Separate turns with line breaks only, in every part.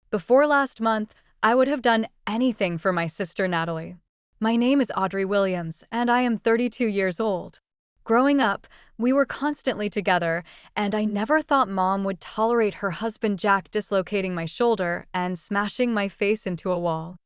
Before last month, I would have done anything for my sister Natalie. My name is Audrey Williams, and I am 32 years old. Growing up, we were constantly together, and I never thought Mom would tolerate her husband Jack dislocating my shoulder and smashing my face into a wall.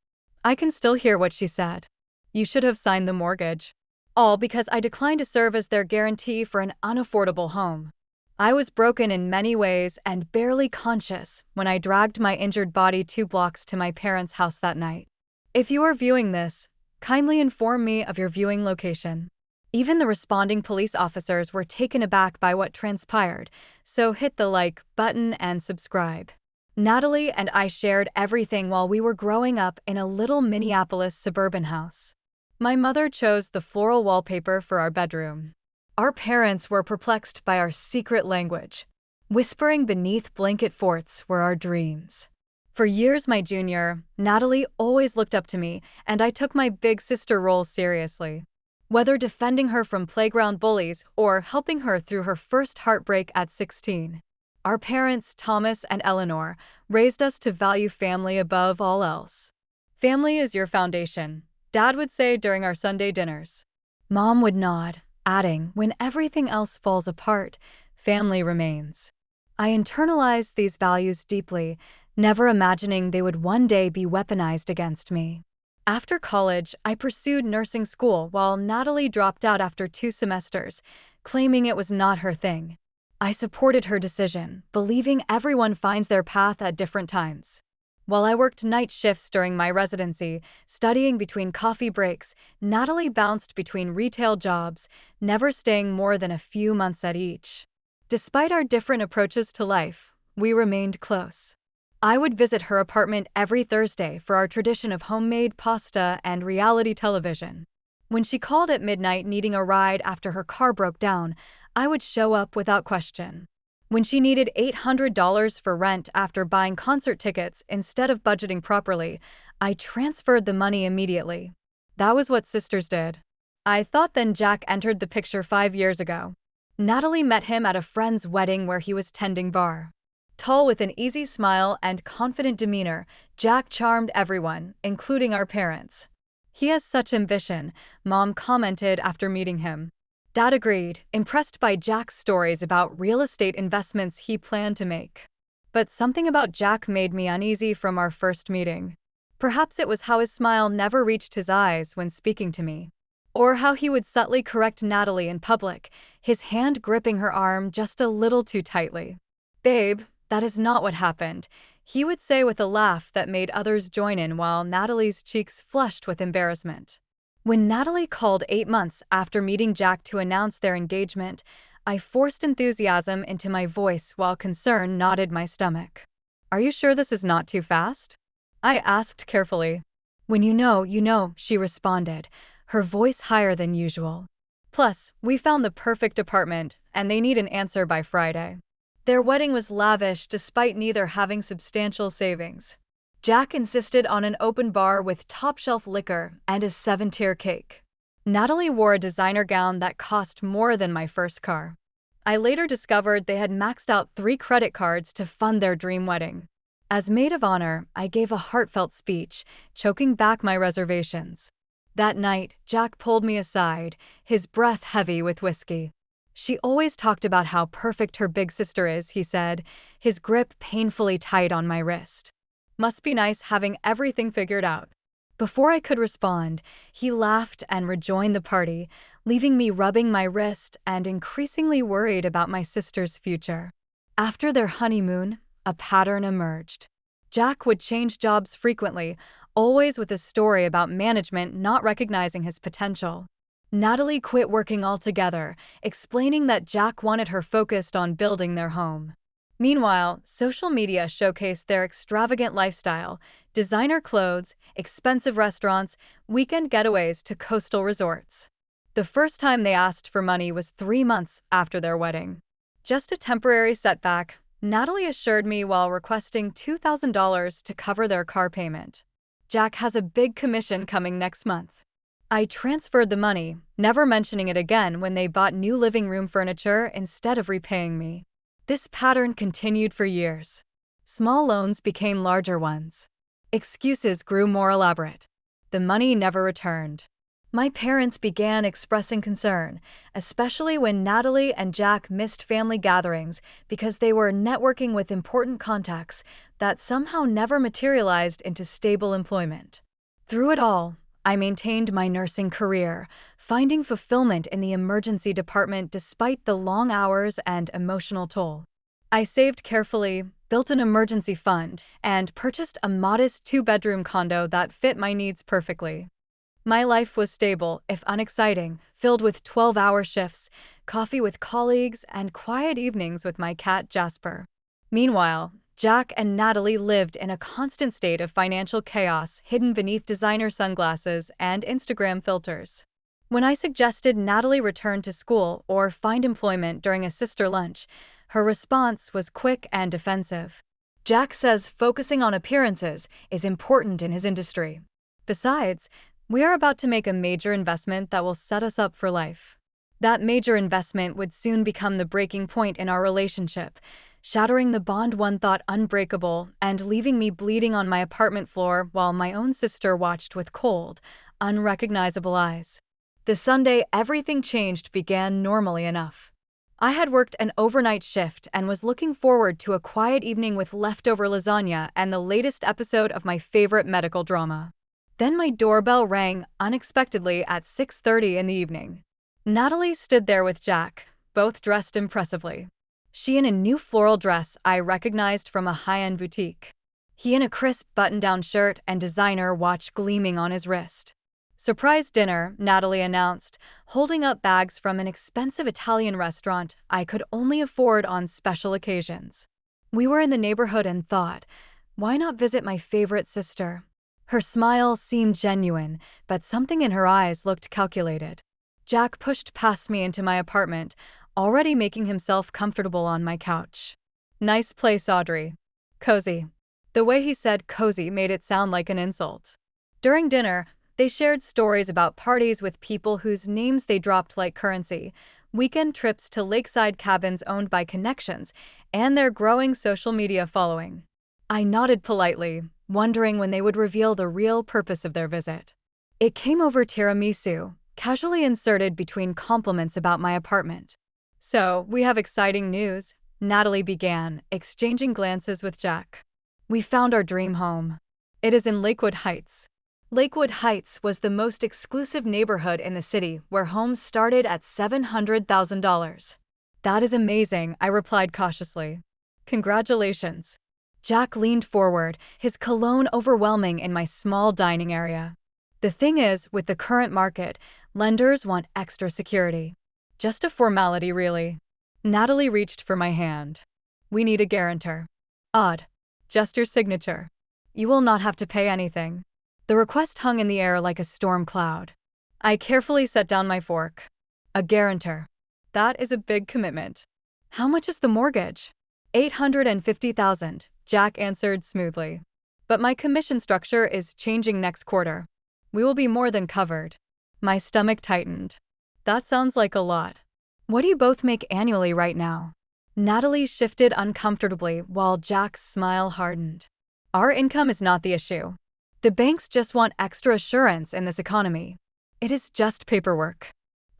I can still hear what she said. "You should have signed the mortgage." All because I declined to serve as their guarantee for an unaffordable home. I was broken in many ways and barely conscious when I dragged my injured body 2 blocks to my parents' house that night. If you are viewing this, kindly inform me of your viewing location. Even the responding police officers were taken aback by what transpired, so hit the like button and subscribe. Natalie and I shared everything while we were growing up in a little Minneapolis suburban house. My mother chose the floral wallpaper for our bedroom. Our parents were perplexed by our secret language. Whispering beneath blanket forts were our dreams. For years, my junior, Natalie always looked up to me, and I took my big sister role seriously. Whether defending her from playground bullies or helping her through her first heartbreak at 16. Our parents, Thomas and Eleanor, raised us to value family above all else. "Family is your foundation," Dad would say during our Sunday dinners. Mom would nod, adding, "When everything else falls apart, family remains." I internalized these values deeply, never imagining they would one day be weaponized against me. After college, I pursued nursing school while Natalie dropped out after 2 semesters, claiming it was not her thing. I supported her decision, believing everyone finds their path at different times. While I worked night shifts during my residency, studying between coffee breaks, Natalie bounced between retail jobs, never staying more than a few months at each. Despite our different approaches to life, we remained close. I would visit her apartment every Thursday for our tradition of homemade pasta and reality television. When she called at midnight needing a ride after her car broke down, I would show up without question. When she needed $800 for rent after buying concert tickets instead of budgeting properly, I transferred the money immediately. That was what sisters did. I thought then Jack entered the picture 5 years ago. Natalie met him at a friend's wedding where he was tending bar. Tall with an easy smile and confident demeanor, Jack charmed everyone, including our parents. "He has such ambition," Mom commented after meeting him. Dad agreed, impressed by Jack's stories about real estate investments he planned to make. But something about Jack made me uneasy from our first meeting. Perhaps it was how his smile never reached his eyes when speaking to me. Or how he would subtly correct Natalie in public, his hand gripping her arm just a little too tightly. "Babe, that is not what happened," he would say with a laugh that made others join in while Natalie's cheeks flushed with embarrassment. When Natalie called 8 months after meeting Jack to announce their engagement, I forced enthusiasm into my voice while concern knotted my stomach. "Are you sure this is not too fast?" I asked carefully. "When you know," she responded, her voice higher than usual. Plus, we found the perfect apartment, and they need an answer by Friday. Their wedding was lavish despite neither having substantial savings. Jack insisted on an open bar with top-shelf liquor and a 7-tier cake. Natalie wore a designer gown that cost more than my first car. I later discovered they had maxed out 3 credit cards to fund their dream wedding. As maid of honor, I gave a heartfelt speech, choking back my reservations. That night, Jack pulled me aside, his breath heavy with whiskey. "She always talked about how perfect her big sister is," he said, his grip painfully tight on my wrist. "Must be nice having everything figured out." Before I could respond, he laughed and rejoined the party, leaving me rubbing my wrist and increasingly worried about my sister's future. After their honeymoon, a pattern emerged. Jack would change jobs frequently, always with a story about management not recognizing his potential. Natalie quit working altogether, explaining that Jack wanted her focused on building their home. Meanwhile, social media showcased their extravagant lifestyle, designer clothes, expensive restaurants, weekend getaways to coastal resorts. The first time they asked for money was 3 months after their wedding. "Just a temporary setback," Natalie assured me while requesting $2,000 to cover their car payment. "Jack has a big commission coming next month." I transferred the money, never mentioning it again when they bought new living room furniture instead of repaying me. This pattern continued for years. Small loans became larger ones. Excuses grew more elaborate. The money never returned. My parents began expressing concern, especially when Natalie and Jack missed family gatherings because they were networking with important contacts that somehow never materialized into stable employment. Through it all, I maintained my nursing career, finding fulfillment in the emergency department despite the long hours and emotional toll. I saved carefully, built an emergency fund, and purchased a modest two-bedroom condo that fit my needs perfectly. My life was stable, if unexciting, filled with 12-hour shifts, coffee with colleagues, and quiet evenings with my cat Jasper. Meanwhile, Jack and Natalie lived in a constant state of financial chaos hidden beneath designer sunglasses and Instagram filters. When I suggested Natalie return to school or find employment during a sister lunch, her response was quick and defensive. Jack says focusing on appearances is important in his industry. Besides, we are about to make a major investment that will set us up for life. That major investment would soon become the breaking point in our relationship, shattering the bond one thought unbreakable and leaving me bleeding on my apartment floor while my own sister watched with cold, unrecognizable eyes. The Sunday everything changed began normally enough. I had worked an overnight shift and was looking forward to a quiet evening with leftover lasagna and the latest episode of my favorite medical drama. Then my doorbell rang unexpectedly at 6:30 in the evening. Natalie stood there with Jack, both dressed impressively. She in a new floral dress I recognized from a high-end boutique. He in a crisp button-down shirt and designer watch gleaming on his wrist. "Surprise dinner," Natalie announced, holding up bags from an expensive Italian restaurant I could only afford on special occasions. We were in the neighborhood and thought, why not visit my favorite sister? Her smile seemed genuine, but something in her eyes looked calculated. Jack pushed past me into my apartment, already making himself comfortable on my couch. "Nice place, Audrey." "Cozy." The way he said cozy made it sound like an insult. During dinner, they shared stories about parties with people whose names they dropped like currency, weekend trips to lakeside cabins owned by connections, and their growing social media following. I nodded politely, wondering when they would reveal the real purpose of their visit. It came over tiramisu, casually inserted between compliments about my apartment. "So, we have exciting news," Natalie began, exchanging glances with Jack. "We found our dream home. It is in Lakewood Heights." Lakewood Heights was the most exclusive neighborhood in the city where homes started at $700,000. "That is amazing," I replied cautiously. "Congratulations." Jack leaned forward, his cologne overwhelming in my small dining area. "The thing is, with the current market, lenders want extra security." "Just a formality, really." Natalie reached for my hand. "We need a guarantor." "Odd. Just your signature. You will not have to pay anything." The request hung in the air like a storm cloud. I carefully set down my fork. "A guarantor. That is a big commitment." "How much is the mortgage?" $850,000, Jack answered smoothly. "But my commission structure is changing next quarter. We will be more than covered." My stomach tightened. "That sounds like a lot. What do you both make annually right now?" Natalie shifted uncomfortably while Jack's smile hardened. "Our income is not the issue. The banks just want extra assurance in this economy. It is just paperwork."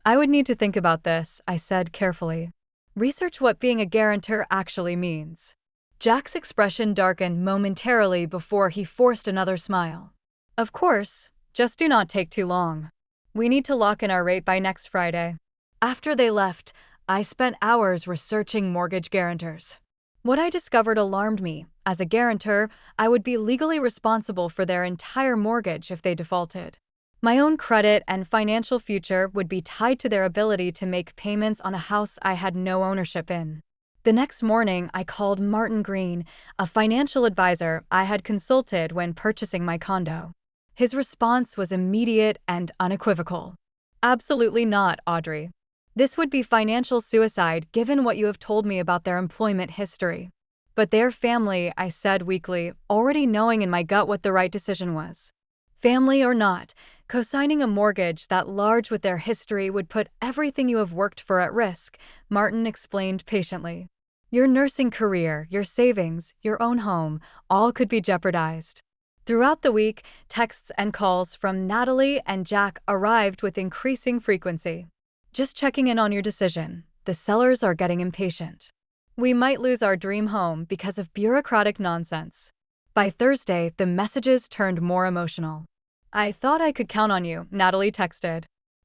"I would need to think about this," I said carefully. "Research what being a guarantor actually means." Jack's expression darkened momentarily before he forced another smile. "Of course, just do not take too long. We need to lock in our rate by next Friday." After they left, I spent hours researching mortgage guarantors. What I discovered alarmed me. As a guarantor, I would be legally responsible for their entire mortgage if they defaulted. My own credit and financial future would be tied to their ability to make payments on a house I had no ownership in. The next morning, I called Martin Green, a financial advisor I had consulted when purchasing my condo. His response was immediate and unequivocal. "Absolutely not, Audrey. This would be financial suicide given what you have told me about their employment history." "But their family," I said weakly, already knowing in my gut what the right decision was. "Family or not, co-signing a mortgage that large with their history would put everything you have worked for at risk," Martin explained patiently. Your nursing career, your savings, your own home, all could be jeopardized. Throughout the week, texts and calls from Natalie and Jack arrived with increasing frequency. Just checking in on your decision. The sellers are getting impatient. We might lose our dream home because of bureaucratic nonsense. By Thursday, the messages turned more emotional. I thought I could count on you, Natalie texted.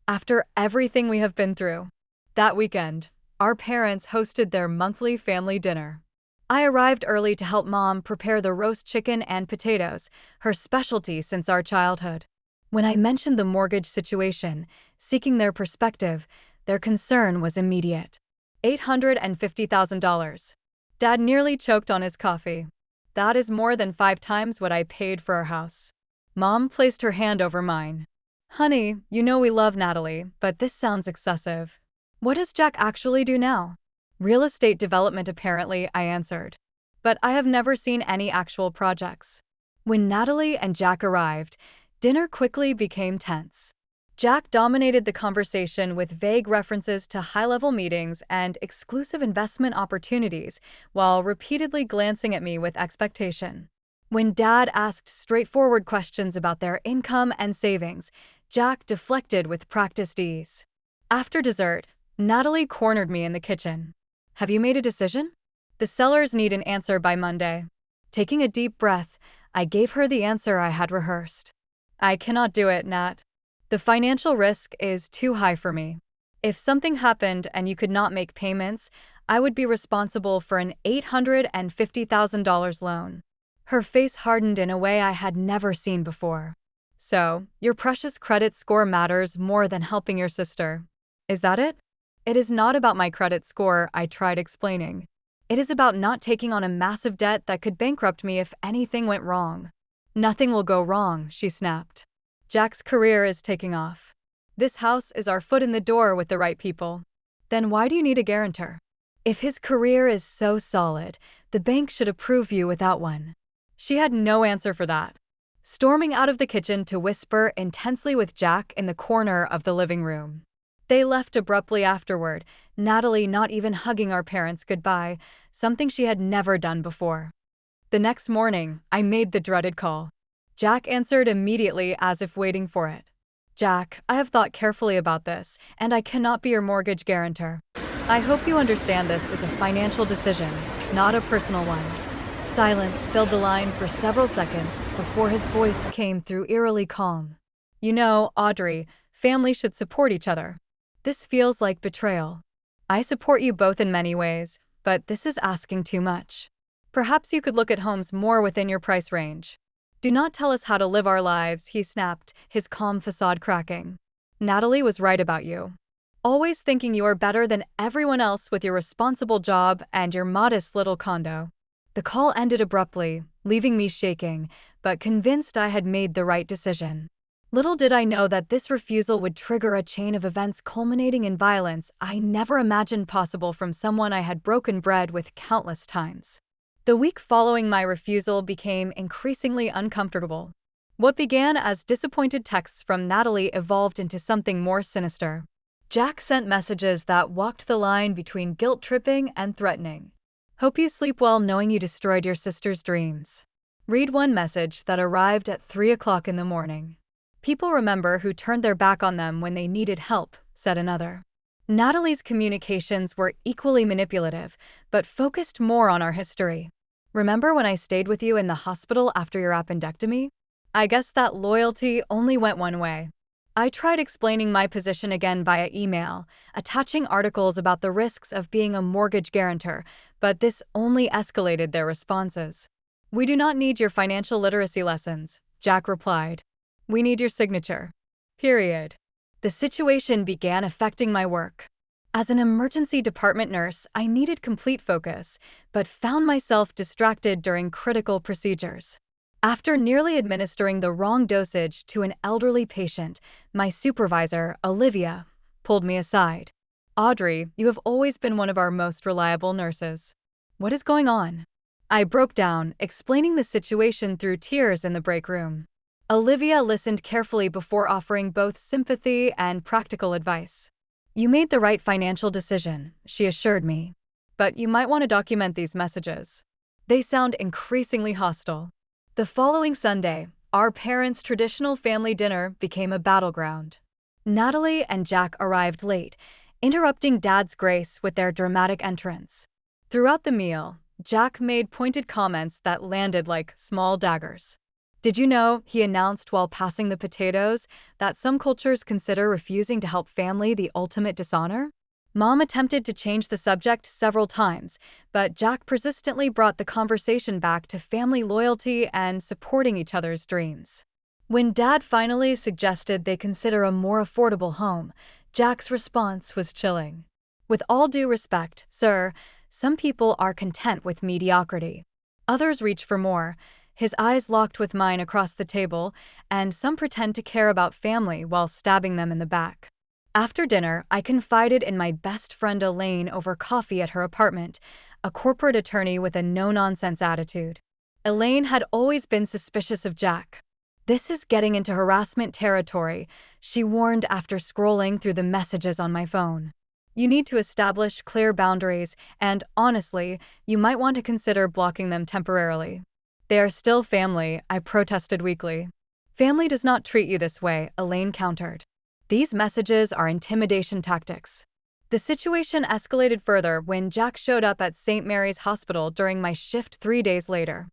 After everything we have been through. That weekend, our parents hosted their monthly family dinner. I arrived early to help Mom prepare the roast chicken and potatoes, her specialty since our childhood. When I mentioned the mortgage situation, seeking their perspective, their concern was immediate. $850,000. Dad nearly choked on his coffee. That is more than 5 times what I paid for our house. Mom placed her hand over mine. Honey, you know we love Natalie, but this sounds excessive. What does Jack actually do now? Real estate development apparently, I answered. But I have never seen any actual projects. When Natalie and Jack arrived, dinner quickly became tense. Jack dominated the conversation with vague references to high-level meetings and exclusive investment opportunities, while repeatedly glancing at me with expectation. When Dad asked straightforward questions about their income and savings, Jack deflected with practiced ease. After dessert, Natalie cornered me in the kitchen. Have you made a decision? The sellers need an answer by Monday. Taking a deep breath, I gave her the answer I had rehearsed. I cannot do it, Nat. The financial risk is too high for me. If something happened and you could not make payments, I would be responsible for an $850,000 loan. Her face hardened in a way I had never seen before. So, your precious credit score matters more than helping your sister. Is that it? It is not about my credit score, I tried explaining. It is about not taking on a massive debt that could bankrupt me if anything went wrong. Nothing will go wrong, she snapped. Jack's career is taking off. This house is our foot in the door with the right people. Then why do you need a guarantor? If his career is so solid, the bank should approve you without one. She had no answer for that. Storming out of the kitchen to whisper intensely with Jack in the corner of the living room. They left abruptly afterward, Natalie not even hugging our parents goodbye, something she had never done before. The next morning, I made the dreaded call. Jack answered immediately as if waiting for it. Jack, I have thought carefully about this, and I cannot be your mortgage guarantor. I hope you understand this is a financial decision, not a personal one. Silence filled the line for several seconds before his voice came through eerily calm. You know, Audrey, family should support each other. This feels like betrayal. I support you both in many ways, but this is asking too much. Perhaps you could look at homes more within your price range. Do not tell us how to live our lives, he snapped, his calm facade cracking. Natalie was right about you. Always thinking you are better than everyone else with your responsible job and your modest little condo. The call ended abruptly, leaving me shaking, but convinced I had made the right decision. Little did I know that this refusal would trigger a chain of events culminating in violence I never imagined possible from someone I had broken bread with countless times. The week following my refusal became increasingly uncomfortable. What began as disappointed texts from Natalie evolved into something more sinister. Jack sent messages that walked the line between guilt-tripping and threatening. Hope you sleep well knowing you destroyed your sister's dreams. Read one message that arrived at 3 o'clock in the morning. People remember who turned their back on them when they needed help, said another. Natalie's communications were equally manipulative, but focused more on our history. Remember when I stayed with you in the hospital after your appendectomy? I guess that loyalty only went one way. I tried explaining my position again via email, attaching articles about the risks of being a mortgage guarantor, but this only escalated their responses. We do not need your financial literacy lessons, Jack replied. We need your signature. Period. The situation began affecting my work. As an emergency department nurse, I needed complete focus, but found myself distracted during critical procedures. After nearly administering the wrong dosage to an elderly patient, my supervisor, Olivia, pulled me aside. Audrey, you have always been one of our most reliable nurses. What is going on? I broke down, explaining the situation through tears in the break room. Olivia listened carefully before offering both sympathy and practical advice. You made the right financial decision, she assured me. but you might want to document these messages. They sound increasingly hostile. The following Sunday, our parents' traditional family dinner became a battleground. Natalie and Jack arrived late, interrupting Dad's grace with their dramatic entrance. Throughout the meal, Jack made pointed comments that landed like small daggers. Did you know, he announced while passing the potatoes, that some cultures consider refusing to help family the ultimate dishonor? Mom attempted to change the subject several times, but Jack persistently brought the conversation back to family loyalty and supporting each other's dreams. When Dad finally suggested they consider a more affordable home, Jack's response was chilling. With all due respect, sir, some people are content with mediocrity. Others reach for more. His eyes locked with mine across the table, and some pretend to care about family while stabbing them in the back. After dinner, I confided in my best friend Elaine over coffee at her apartment, a corporate attorney with a no-nonsense attitude. Elaine had always been suspicious of Jack. "This is getting into harassment territory," she warned after scrolling through the messages on my phone. "You need to establish clear boundaries, and honestly, you might want to consider blocking them temporarily." "They are still family," I protested weakly. "Family does not treat you this way," Elaine countered. "These messages are intimidation tactics." The situation escalated further when Jack showed up at St. Mary's Hospital during my shift 3 days later.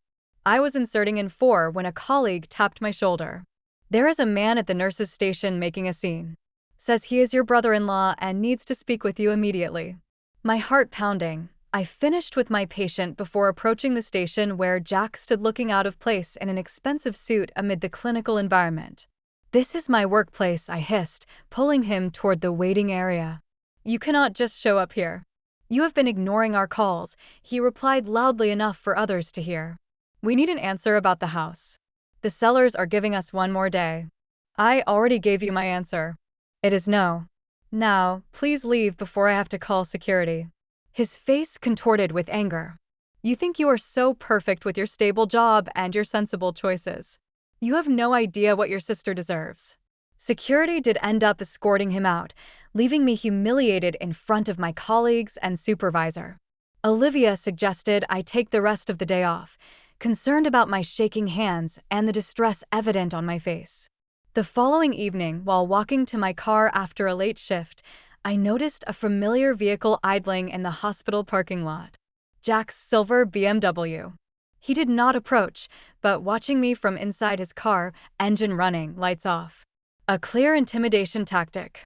I was inserting in 4 when a colleague tapped my shoulder. "There is a man at the nurse's station making a scene. Says he is your brother-in-law and needs to speak with you immediately." My heart pounding, I finished with my patient before approaching the station where Jack stood looking out of place in an expensive suit amid the clinical environment. "This is my workplace," I hissed, pulling him toward the waiting area. "You cannot just show up here." "You have been ignoring our calls," he replied loudly enough for others to hear. "We need an answer about the house. The sellers are giving us one more day." "I already gave you my answer. It is no. Now, please leave before I have to call security." His face contorted with anger. "You think you are so perfect with your stable job and your sensible choices. You have no idea what your sister deserves." Security did end up escorting him out, leaving me humiliated in front of my colleagues and supervisor. Olivia suggested I take the rest of the day off, concerned about my shaking hands and the distress evident on my face. The following evening, while walking to my car after a late shift, I noticed a familiar vehicle idling in the hospital parking lot. Jack's silver BMW. He did not approach, but watching me from inside his car, engine running, lights off. A clear intimidation tactic.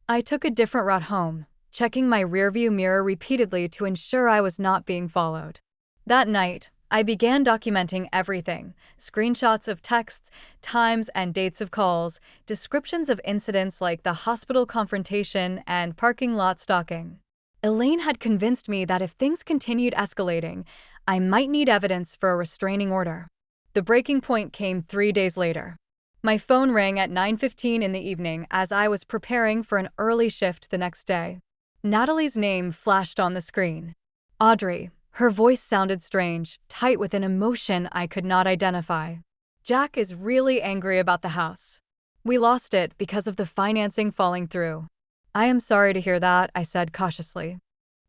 I took a different route home, checking my rearview mirror repeatedly to ensure I was not being followed. That night, I began documenting everything: screenshots of texts, times and dates of calls, descriptions of incidents like the hospital confrontation and parking lot stalking. Elaine had convinced me that if things continued escalating, I might need evidence for a restraining order. The breaking point came 3 days later. My phone rang at 9:15 in the evening as I was preparing for an early shift the next day. Natalie's name flashed on the screen. Audrey. Her voice sounded strange, tight with an emotion I could not identify. "Jack is really angry about the house. We lost it because of the financing falling through." "I am sorry to hear that," I said cautiously.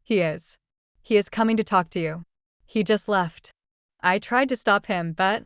He is. He is coming to talk to you. He just left." I tried to stop him, but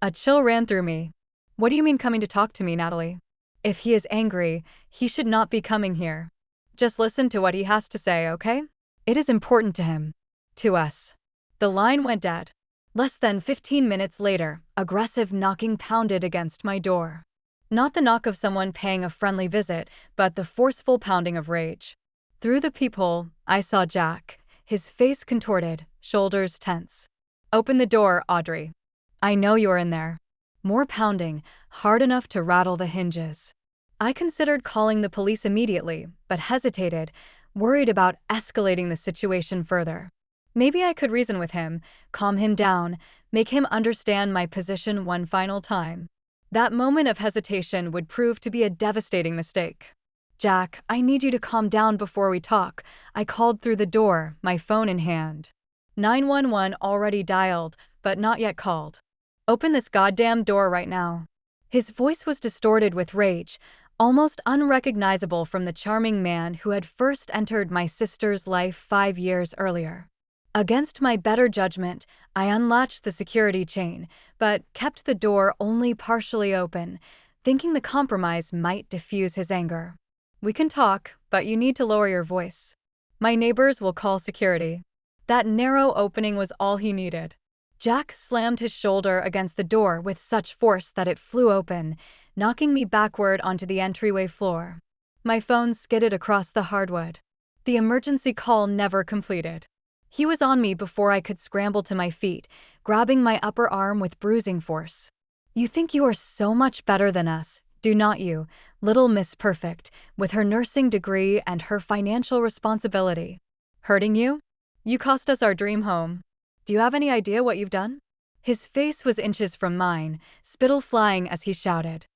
a chill ran through me. "What do you mean coming to talk to me, Natalie? If he is angry, he should not be coming here. Just listen to what he has to say, okay? It is important to him. To us." The line went dead. Less than 15 minutes later, aggressive knocking pounded against my door. Not the knock of someone paying a friendly visit, but the forceful pounding of rage. Through the peephole, I saw Jack, his face contorted, shoulders tense. "Open the door, Audrey. I know you are in there." More pounding, hard enough to rattle the hinges. I considered calling the police immediately, but hesitated, worried about escalating the situation further. Maybe I could reason with him, calm him down, make him understand my position one final time. That moment of hesitation would prove to be a devastating mistake. "Jack, I need you to calm down before we talk," I called through the door, my phone in hand. 911 already dialed, but not yet called. "Open this goddamn door right now." His voice was distorted with rage, almost unrecognizable from the charming man who had first entered my sister's life 5 years earlier. Against my better judgment, I unlatched the security chain, but kept the door only partially open, thinking the compromise might diffuse his anger. "We can talk, but you need to lower your voice. My neighbors will call security." That narrow opening was all he needed. Jack slammed his shoulder against the door with such force that it flew open, knocking me backward onto the entryway floor. My phone skidded across the hardwood. The emergency call never completed. He was on me before I could scramble to my feet, grabbing my upper arm with bruising force. "You think you are so much better than us, do not you, little Miss Perfect, with her nursing degree and her financial responsibility? Hurting you? You cost us our dream home. Do you have any idea what you've done?" His face was inches from mine, spittle flying as he shouted.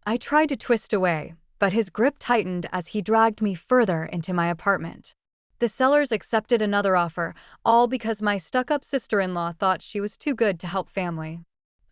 I tried to twist away, but his grip tightened as he dragged me further into my apartment. The sellers accepted another offer, all because my stuck-up sister-in-law thought she was too good to help family.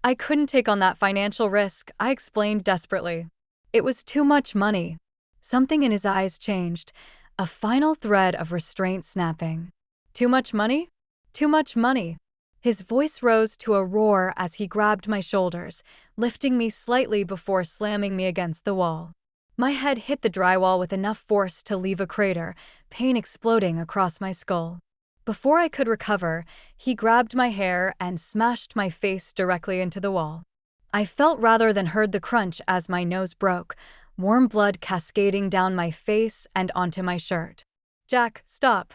I couldn't take on that financial risk, I explained desperately. It was too much money. Something in his eyes changed, a final thread of restraint snapping. "Too much money? Too much money." His voice rose to a roar as he grabbed my shoulders, lifting me slightly before slamming me against the wall. My head hit the drywall with enough force to leave a crater, pain exploding across my skull. Before I could recover, he grabbed my hair and smashed my face directly into the wall. I felt rather than heard the crunch as my nose broke, warm blood cascading down my face and onto my shirt. "Jack, stop!"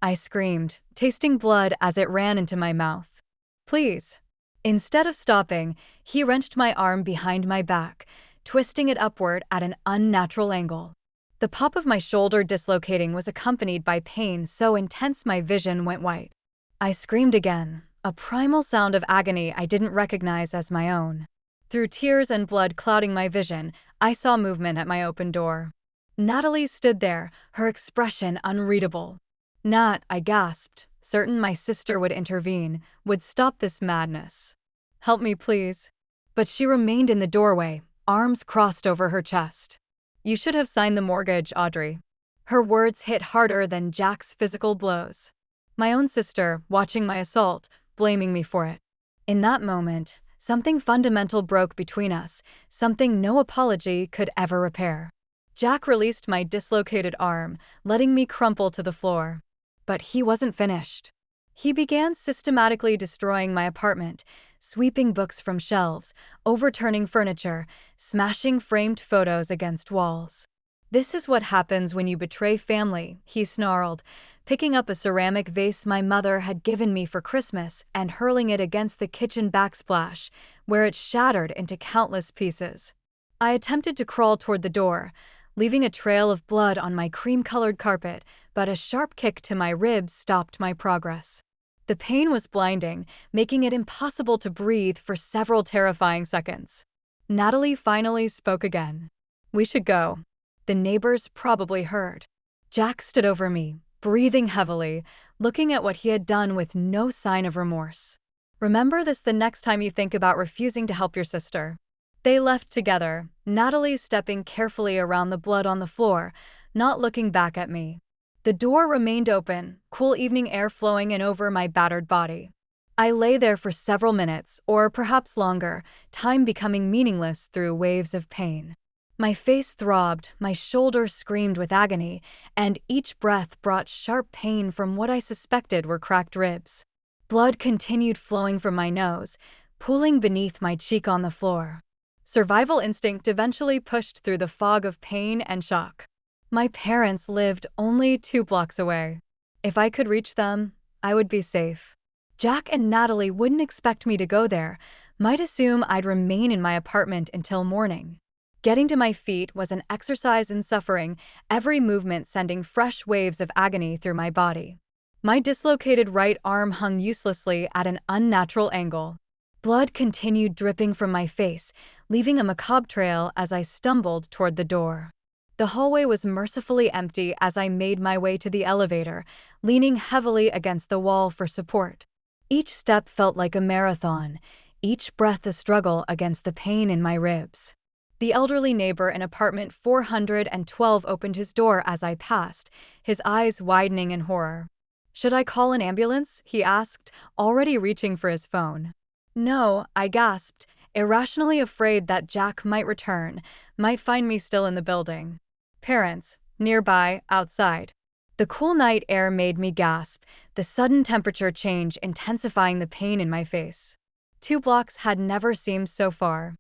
I screamed, tasting blood as it ran into my mouth. "Please." Instead of stopping, he wrenched my arm behind my back, twisting it upward at an unnatural angle. The pop of my shoulder dislocating was accompanied by pain so intense my vision went white. I screamed again, a primal sound of agony I didn't recognize as my own. Through tears and blood clouding my vision, I saw movement at my open door. Natalie stood there, her expression unreadable. "Nat," I gasped, certain my sister would intervene, would stop this madness. "Help me, please." But she remained in the doorway, arms crossed over her chest. "You should have signed the mortgage, Audrey." Her words hit harder than Jack's physical blows. My own sister, watching my assault, blaming me for it. In that moment, something fundamental broke between us, something no apology could ever repair. Jack released my dislocated arm, letting me crumple to the floor. But he wasn't finished. He began systematically destroying my apartment, sweeping books from shelves, overturning furniture, smashing framed photos against walls. "This is what happens when you betray family," he snarled, picking up a ceramic vase my mother had given me for Christmas and hurling it against the kitchen backsplash, where it shattered into countless pieces. I attempted to crawl toward the door, leaving a trail of blood on my cream-colored carpet, but a sharp kick to my ribs stopped my progress. The pain was blinding, making it impossible to breathe for several terrifying seconds. Natalie finally spoke again. "We should go." The neighbors probably heard. Jack stood over me, breathing heavily, looking at what he had done with no sign of remorse. "Remember this the next time you think about refusing to help your sister." They left together, Natalie stepping carefully around the blood on the floor, not looking back at me. The door remained open, cool evening air flowing in over my battered body. I lay there for several minutes, or perhaps longer, time becoming meaningless through waves of pain. My face throbbed, my shoulder screamed with agony, and each breath brought sharp pain from what I suspected were cracked ribs. Blood continued flowing from my nose, pooling beneath my cheek on the floor. Survival instinct eventually pushed through the fog of pain and shock. My parents lived only 2 blocks away. If I could reach them, I would be safe. Jack and Natalie wouldn't expect me to go there, might assume I'd remain in my apartment until morning. Getting to my feet was an exercise in suffering, every movement sending fresh waves of agony through my body. My dislocated right arm hung uselessly at an unnatural angle. Blood continued dripping from my face, leaving a macabre trail as I stumbled toward the door. The hallway was mercifully empty as I made my way to the elevator, leaning heavily against the wall for support. Each step felt like a marathon, each breath a struggle against the pain in my ribs. The elderly neighbor in apartment 412 opened his door as I passed, his eyes widening in horror. "Should I call an ambulance?" he asked, already reaching for his phone. "No," I gasped, irrationally afraid that Jack might return, might find me still in the building. Parents, nearby, outside. The cool night air made me gasp, the sudden temperature change intensifying the pain in my face. 2 blocks had never seemed so far.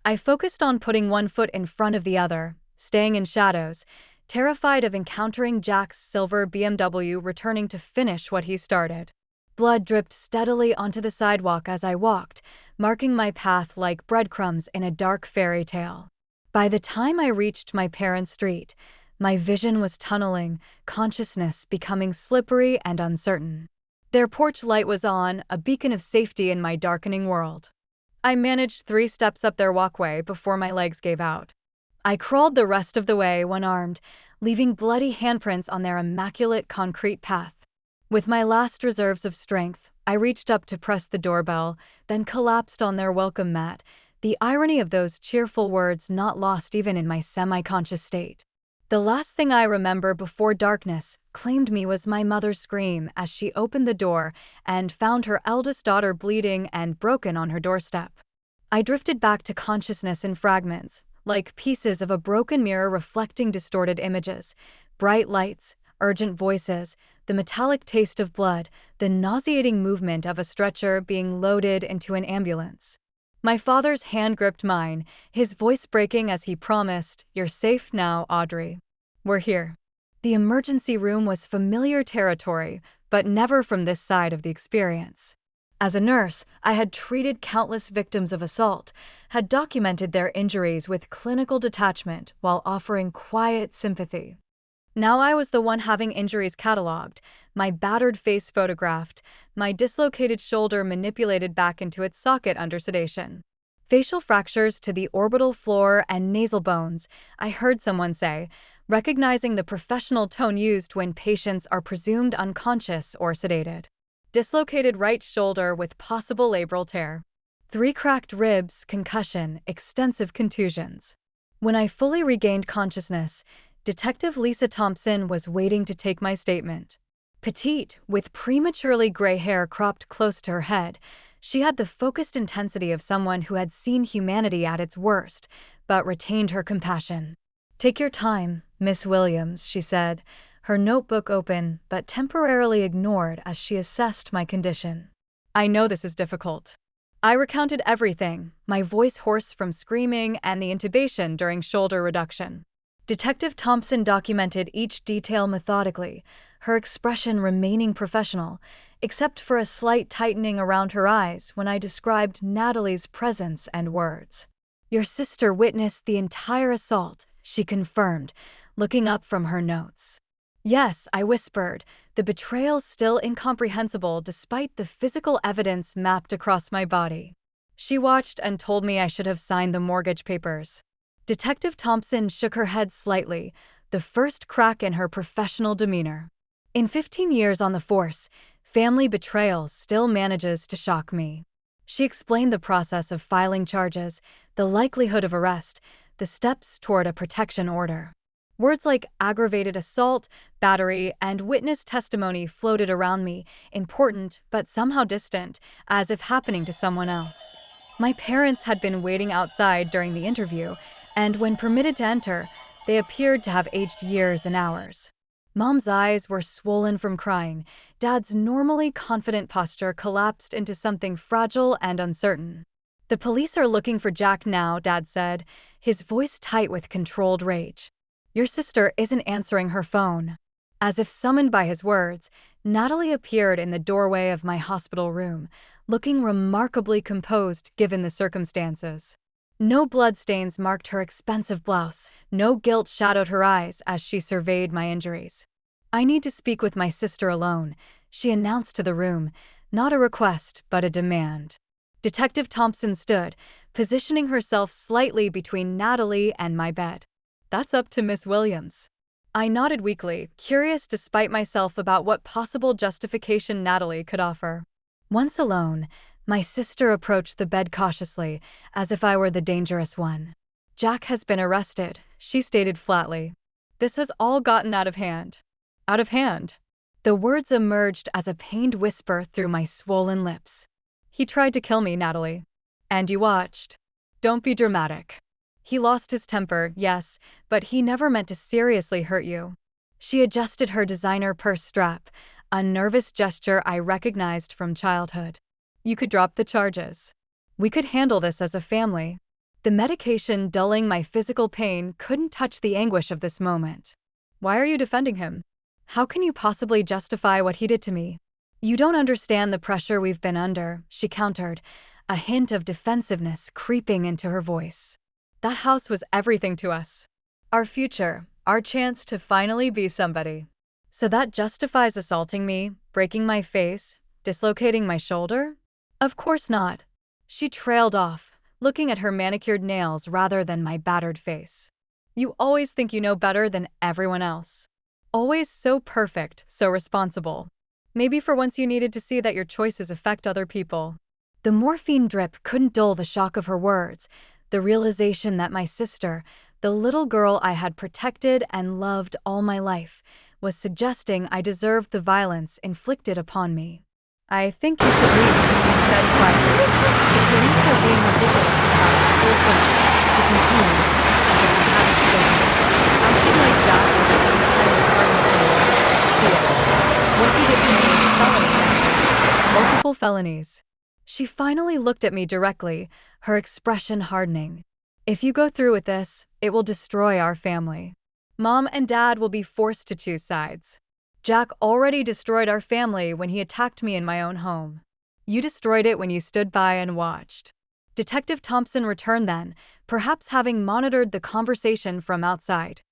I focused on putting one foot in front of the other, staying in shadows, terrified of encountering Jack's silver BMW returning to finish what he started. Blood dripped steadily onto the sidewalk as I walked, marking my path like breadcrumbs in a dark fairy tale. By the time I reached my parents' street, my vision was tunneling, consciousness becoming slippery and uncertain. Their porch light was on, a beacon of safety in my darkening world. I managed 3 steps up their walkway before my legs gave out. I crawled the rest of the way one-armed, leaving bloody handprints on their immaculate concrete path. With my last reserves of strength, I reached up to press the doorbell, then collapsed on their welcome mat, the irony of those cheerful words not lost even in my semi-conscious state. The last thing I remember before darkness claimed me was my mother's scream as she opened the door and found her eldest daughter bleeding and broken on her doorstep. I drifted back to consciousness in fragments, like pieces of a broken mirror reflecting distorted images, bright lights, urgent voices, the metallic taste of blood, the nauseating movement of a stretcher being loaded into an ambulance. My father's hand gripped mine, his voice breaking as he promised, "You're safe now, Audrey. We're here." The emergency room was familiar territory, but never from this side of the experience. As a nurse, I had treated countless victims of assault, had documented their injuries with clinical detachment while offering quiet sympathy. Now I was the one having injuries cataloged, my battered face photographed, my dislocated shoulder manipulated back into its socket under sedation. "Facial fractures to the orbital floor and nasal bones," I heard someone say, recognizing the professional tone used when patients are presumed unconscious or sedated. "Dislocated right shoulder with possible labral tear. 3 cracked ribs, concussion, extensive contusions." When I fully regained consciousness, Detective Lisa Thompson was waiting to take my statement. Petite, with prematurely gray hair cropped close to her head, she had the focused intensity of someone who had seen humanity at its worst, but retained her compassion. "Take your time, Miss Williams," she said, her notebook open but temporarily ignored as she assessed my condition. "I know this is difficult." I recounted everything, my voice hoarse from screaming and the intubation during shoulder reduction. Detective Thompson documented each detail methodically, her expression remaining professional, except for a slight tightening around her eyes when I described Natalie's presence and words. "Your sister witnessed the entire assault," she confirmed, looking up from her notes. "Yes," I whispered, the betrayal still incomprehensible despite the physical evidence mapped across my body. "She watched and told me I should have signed the mortgage papers." Detective Thompson shook her head slightly, the first crack in her professional demeanor. "In 15 years on the force, family betrayal still manages to shock me." She explained the process of filing charges, the likelihood of arrest, the steps toward a protection order. Words like aggravated assault, battery, and witness testimony floated around me, important but somehow distant, as if happening to someone else. My parents had been waiting outside during the interview, and when permitted to enter, they appeared to have aged years and hours. Mom's eyes were swollen from crying. Dad's normally confident posture collapsed into something fragile and uncertain. "The police are looking for Jack now," Dad said, his voice tight with controlled rage. "Your sister isn't answering her phone." As if summoned by his words, Natalie appeared in the doorway of my hospital room, looking remarkably composed given the circumstances. No bloodstains marked her expensive blouse, no guilt shadowed her eyes as she surveyed my injuries. "I need to speak with my sister alone," she announced to the room, not a request but a demand. Detective Thompson stood, positioning herself slightly between Natalie and my bed. "That's up to Miss Williams." I nodded weakly, curious despite myself about what possible justification Natalie could offer. Once alone, my sister approached the bed cautiously, as if I were the dangerous one. "Jack has been arrested," she stated flatly. "This has all gotten out of hand." Out of hand? The words emerged as a pained whisper through my swollen lips. He tried to kill me, Natalie. And you watched. Don't be dramatic. He lost his temper, yes, but he never meant to seriously hurt you. She adjusted her designer purse strap, a nervous gesture I recognized from childhood. You could drop the charges. We could handle this as a family. The medication dulling my physical pain couldn't touch the anguish of this moment. Why are you defending him? How can you possibly justify what he did to me? You don't understand the pressure we've been under, she countered, a hint of defensiveness creeping into her voice. That house was everything to us. Our future, our chance to finally be somebody. So that justifies assaulting me, breaking my face, dislocating my shoulder? Of course not. She trailed off, looking at her manicured nails rather than my battered face. You always think you know better than everyone else. Always so perfect, so responsible. Maybe for once you needed to see that your choices affect other people. The morphine drip couldn't dull the shock of her words, the realization that my sister, the little girl I had protected and loved all my life, was suggesting I deserved the violence inflicted upon me. I think you should leave, he said quietly. The police are being ridiculous about the whole thing, she continued, as if I hadn't spoken. Acting like that was some kind of what he did to me is a felony now. Multiple felonies. She finally looked at me directly, her expression hardening. If you go through with this, it will destroy our family. Mom and Dad will be forced to choose sides. Jack already destroyed our family when he attacked me in my own home. You destroyed it when you stood by and watched. Detective Thompson returned then, perhaps having monitored the conversation from outside.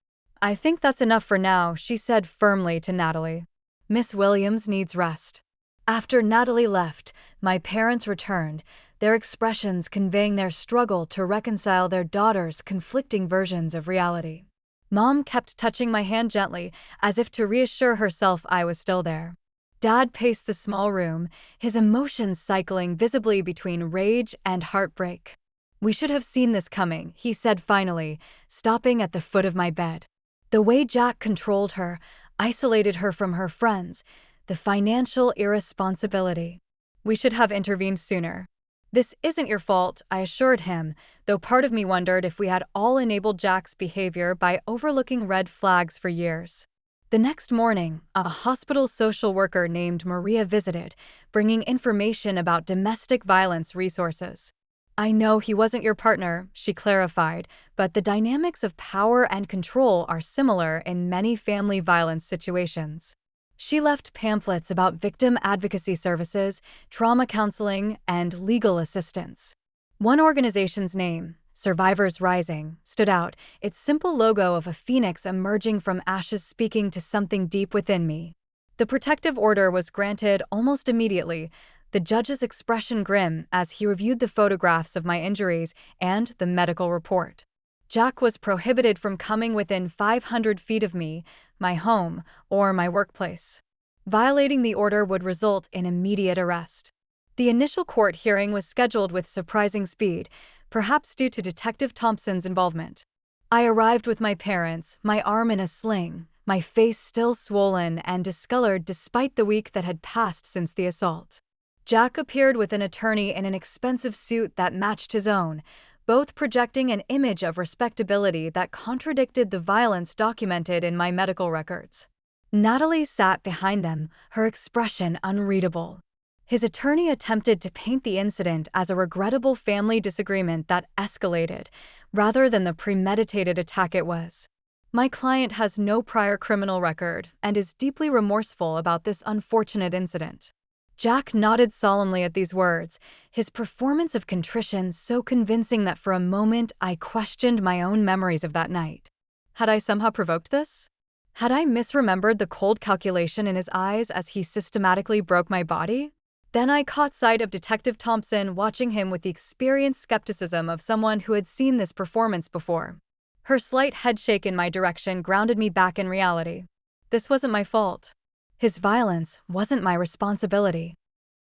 I think that's enough for now, she said firmly to Natalie. Miss Williams needs rest. After Natalie left, my parents returned, their expressions conveying their struggle to reconcile their daughter's conflicting versions of reality. Mom kept touching my hand gently, as if to reassure herself I was still there. Dad paced the small room, his emotions cycling visibly between rage and heartbreak. We should have seen this coming, he said finally, stopping at the foot of my bed. The way Jack controlled her, isolated her from her friends, the financial irresponsibility. We should have intervened sooner. This isn't your fault, I assured him, though part of me wondered if we had all enabled Jack's behavior by overlooking red flags for years. The next morning, a hospital social worker named Maria visited, bringing information about domestic violence resources. I know he wasn't your partner, she clarified, but the dynamics of power and control are similar in many family violence situations. She left pamphlets about victim advocacy services, trauma counseling, and legal assistance. One organization's name, Survivors Rising, stood out, its simple logo of a phoenix emerging from ashes speaking to something deep within me. The protective order was granted almost immediately, the judge's expression grim as he reviewed the photographs of my injuries and the medical report. Jack was prohibited from coming within 500 feet of me, my home, or my workplace. Violating the order would result in immediate arrest. The initial court hearing was scheduled with surprising speed, perhaps due to Detective Thompson's involvement. I arrived with my parents, my arm in a sling, my face still swollen and discolored despite the week that had passed since the assault. Jack appeared with an attorney in an expensive suit that matched his own, both projecting an image of respectability that contradicted the violence documented in my medical records. Natalie sat behind them, her expression unreadable. His attorney attempted to paint the incident as a regrettable family disagreement that escalated, rather than the premeditated attack it was. My client has no prior criminal record and is deeply remorseful about this unfortunate incident. Jack nodded solemnly at these words, his performance of contrition so convincing that for a moment I questioned my own memories of that night. Had I somehow provoked this? Had I misremembered the cold calculation in his eyes as he systematically broke my body? Then I caught sight of Detective Thompson watching him with the experienced skepticism of someone who had seen this performance before. Her slight headshake in my direction grounded me back in reality. This wasn't my fault. His violence wasn't my responsibility.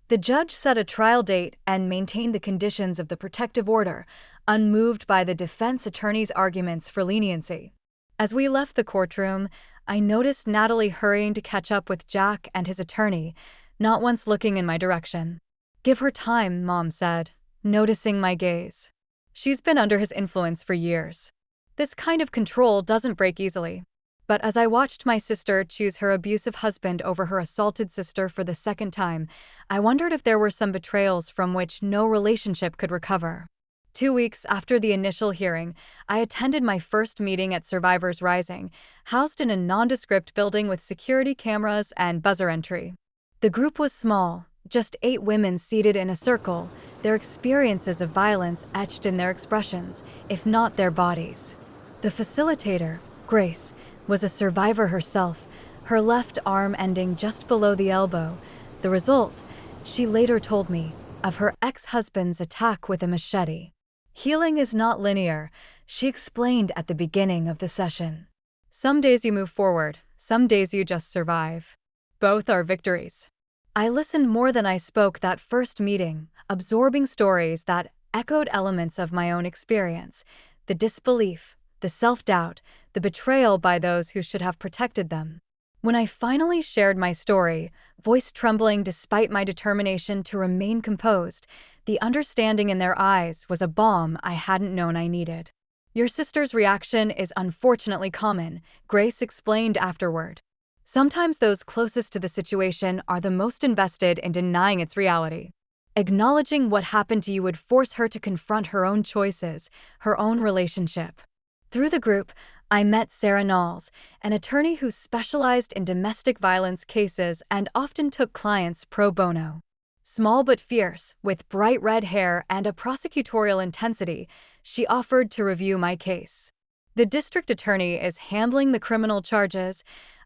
The judge set a trial date and maintained the conditions of the protective order, unmoved by the defense attorney's arguments for leniency. As we left the courtroom, I noticed Natalie hurrying to catch up with Jack and his attorney, not once looking in my direction. "Give her time," Mom said, noticing my gaze. "She's been under his influence for years. This kind of control doesn't break easily." But as I watched my sister choose her abusive husband over her assaulted sister for the second time, I wondered if there were some betrayals from which no relationship could recover. 2 weeks after the initial hearing, I attended my first meeting at Survivors Rising, housed in a nondescript building with security cameras and buzzer entry. The group was small, just 8 women seated in a circle, their experiences of violence etched in their expressions, if not their bodies. The facilitator, Grace, was a survivor herself, her left arm ending just below the elbow. The result, she later told me, of her ex-husband's attack with a machete. "Healing is not linear," she explained at the beginning of the session. "Some days you move forward, some days you just survive. Both are victories." I listened more than I spoke that first meeting, absorbing stories that echoed elements of my own experience: the disbelief, the self-doubt, the betrayal by those who should have protected them. When I finally shared my story, voice trembling despite my determination to remain composed, the understanding in their eyes was a balm I hadn't known I needed. "Your sister's reaction is unfortunately common," Grace explained afterward. "Sometimes those closest to the situation are the most invested in denying its reality. Acknowledging what happened to you would force her to confront her own choices, her own relationship." Through the group, I met Sarah Knowles, an attorney who specialized in domestic violence cases and often took clients pro bono. Small but fierce, with bright red hair and a prosecutorial intensity, she offered to review my case. "The district attorney is handling the criminal charges,"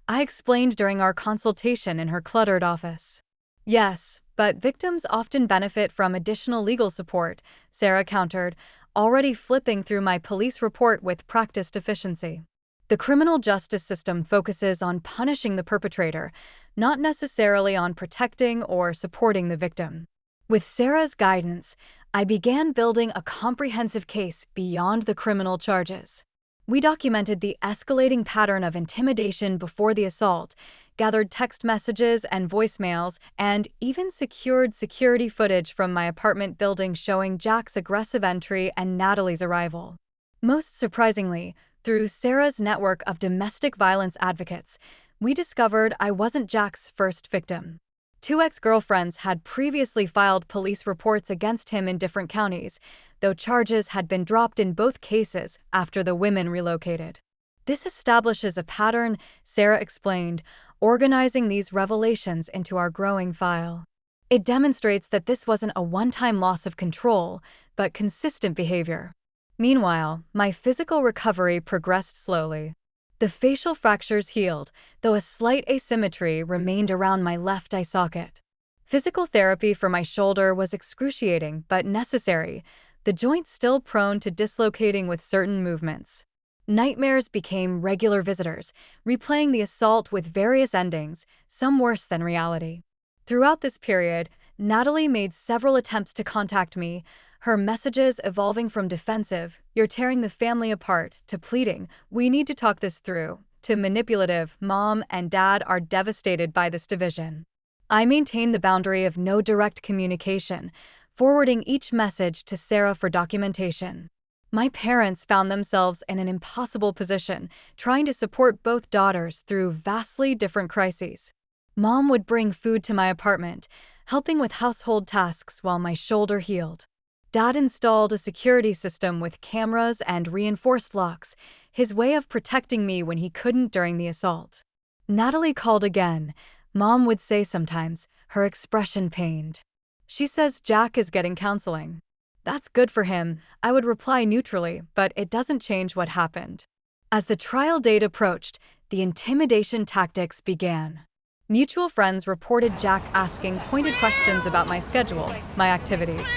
I explained during our consultation in her cluttered office. "Yes, but victims often benefit from additional legal support," Sarah countered, already flipping through my police report with practiced efficiency. "The criminal justice system focuses on punishing the perpetrator, not necessarily on protecting or supporting the victim." With Sarah's guidance, I began building a comprehensive case beyond the criminal charges. We documented the escalating pattern of intimidation before the assault, gathered text messages and voicemails, and even secured security footage from my apartment building showing Jack's aggressive entry and Natalie's arrival. Most surprisingly, through Sarah's network of domestic violence advocates, we discovered I wasn't Jack's first victim. 2 ex-girlfriends had previously filed police reports against him in different counties, though charges had been dropped in both cases after the women relocated. "This establishes a pattern," Sarah explained, organizing these revelations into our growing file. "It demonstrates that this wasn't a one-time loss of control, but consistent behavior." Meanwhile, my physical recovery progressed slowly. The facial fractures healed, though a slight asymmetry remained around my left eye socket. Physical therapy for my shoulder was excruciating but necessary, the joint still prone to dislocating with certain movements. Nightmares became regular visitors, replaying the assault with various endings, some worse than reality. Throughout this period, Natalie made several attempts to contact me, her messages evolving from defensive, "You're tearing the family apart," to pleading, "We need to talk this through," to manipulative, "Mom and Dad are devastated by this division." I maintained the boundary of no direct communication, forwarding each message to Sarah for documentation. My parents found themselves in an impossible position, trying to support both daughters through vastly different crises. Mom would bring food to my apartment, helping with household tasks while my shoulder healed. Dad installed a security system with cameras and reinforced locks, his way of protecting me when he couldn't during the assault. Natalie called again. Mom would say sometimes, her expression pained. "She says Jack is getting counseling." "That's good for him," I would reply neutrally, but it doesn't change what happened. As the trial date approached, the intimidation tactics began. Mutual friends reported Jack asking pointed questions about my schedule, my activities.